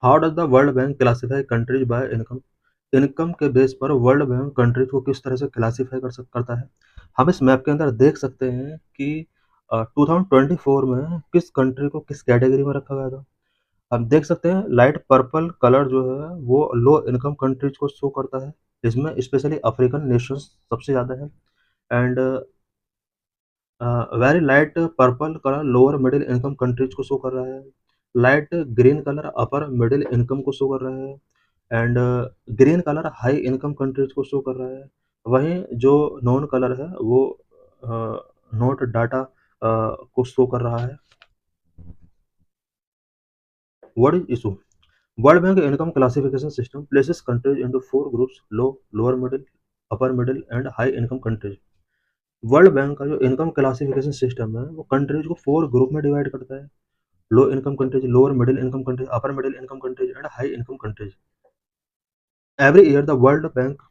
How does the World Bank classify countries by income? Income के base पर World Bank countries को किस तरह से क्लासिफाई करता है? हम इस मैप के अंदर देख सकते हैं कि 2024 में किस कंट्री को किस कैटेगरी में रखा गया था। हम देख सकते हैं लाइट पर्पल कलर जो है वो लो इनकम कंट्रीज को शो करता है। इसमें स्पेशली अफ्रीकन नेशंस सबसे ज़्यादा है। And very light purple colour lower middle income countries को शो कर रहा है। लाइट ग्रीन कलर अपर मिडिल इनकम को शो कर रहा है। And green colour high income countries को शो कर रहा है। वहीं जो नॉन कलर है वो नोट डाटा को शो कर रहा है। What is issue? World bank income classification system places countries into four groups: low, lower middle, upper middle and high income countries. World bank का जो इनकम क्लासिफिकेशन सिस्टम है वो कंट्रीज को four group में divide करता है: low income countries, lower middle income countries, upper middle income countries, and high income countries. Every year, the World Bank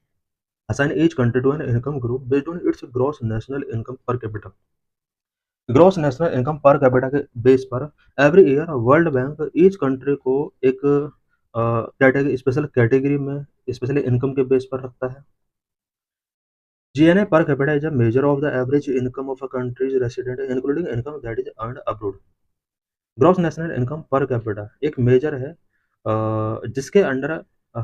assign each country to an income group based on its gross national income per capita. Gross national income per capita के base पर every year world bank each country को एक category special category में specially income के base पर रखता है। GNA per capita is a measure of the average income of a countries resident including income that is earned abroad. Gross national income per capita एक major है जिसके under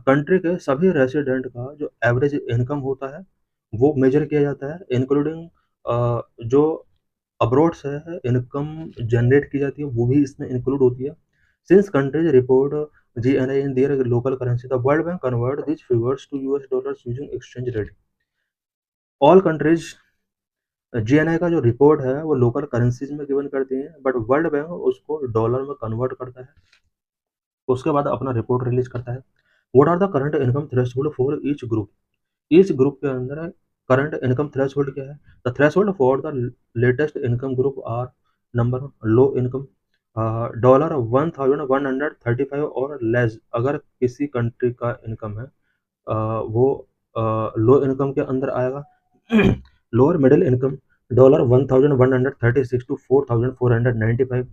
country के सभी resident का जो एवरेज इनकम होता है वो मेजर किया जाता है, इंक्लूडिंग जो अब्रॉड से है इनकम जनरेट की जाती है वो भी इसमें इंक्लूड होती है। Since countries report GNI in their local currency, the World Bank convert this figures to US dollars using exchange rate. All countries GNI का जो रिपोर्ट है वो लोकल करेंसीज में गिवन करती हैं, बट वर्ल्ड बैंक उसको डॉलर में convert करता है, उसके बाद अपना रिपोर्ट रिलीज करता है। What are the current income threshold for each group? Each group के अंदर करंट इनकम थ्रेशोल्ड क्या है? The threshold for the latest income group are: number low income dollar 1135 और लेस। अगर किसी कंट्री का इनकम है वो लो इनकम के अंदर आएगा। Lower middle income dollar 1136 to 4495।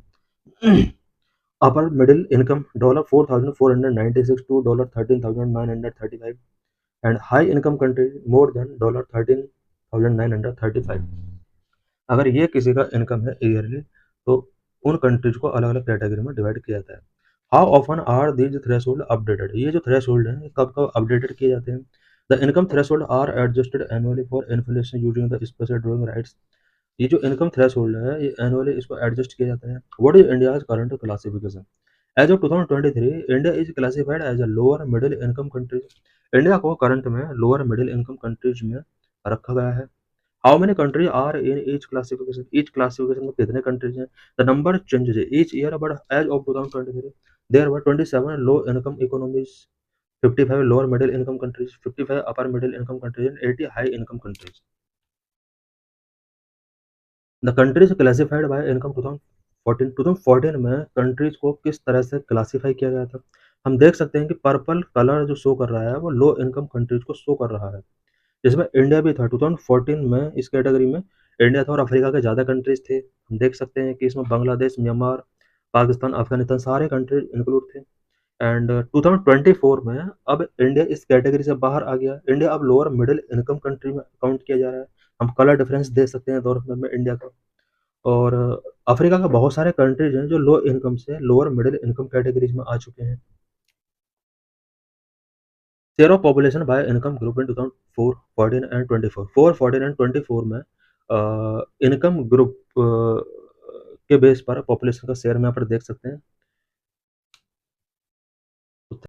Upper middle income dollar 4496 to dollar 13935। And high income country more than dollar 13935। अगर ये किसी का इनकम है ईयरली तो उन कंट्रीज को अलग अलग कैटेगरी में डिवाइड किया जाता है। How often are these threshold updated? ये जो थ्रेशोल्ड है कब कब अपडेटेड किए जाते हैं? The income threshold are adjusted annually for inflation using the special drawing rights. ये जो इनकम थ्रेशोल्ड है ये एनुअली इसको एडजस्ट किया जाता है। What is India's current classification? As of 2023 India is classified as a lower middle income countries. India को current में लोअर मिडिल इनकम कंट्रीज में रखा गया है। How many countries are in each classification? Each classification में कितने countries हैं? The number changes each year but as of 2023 there were 27 low income economies, 55 lower middle income countries, 55 upper middle income countries and 80 high income countries. The countries classified by income 2014 में countries को किस तरह से classify किया गया था? हम देख सकते हैं कि पर्पल कलर जो शो कर रहा है वो लो इनकम कंट्रीज को शो कर रहा है, जिसमें इंडिया भी था। 2014 में इस कैटेगरी में इंडिया था और अफ्रीका के ज़्यादा कंट्रीज थे। हम देख सकते हैं कि इसमें बांग्लादेश, म्यांमार, पाकिस्तान, अफगानिस्तान सारे कंट्रीज इंक्लूड थे। एंड 2024 में अब इंडिया इस कैटेगरी से बाहर आ गया। इंडिया अब लोअर मिडिल इनकम कंट्री में काउंट किया जा रहा है। हम कलर डिफरेंस देख सकते हैं दौर में इंडिया का। और अफ्रीका का बहुत सारे कंट्रीज हैं जो लो इनकम से लोअर मिडिल इनकम कैटेगरीज में आ चुके हैं। Share of population bye income group in 2004, 14 and 24। 4, 14 and 24 में इनकम ग्रुप के बेस पर पॉपुलेशन का शेयर में यहाँ पर देख सकते हैं।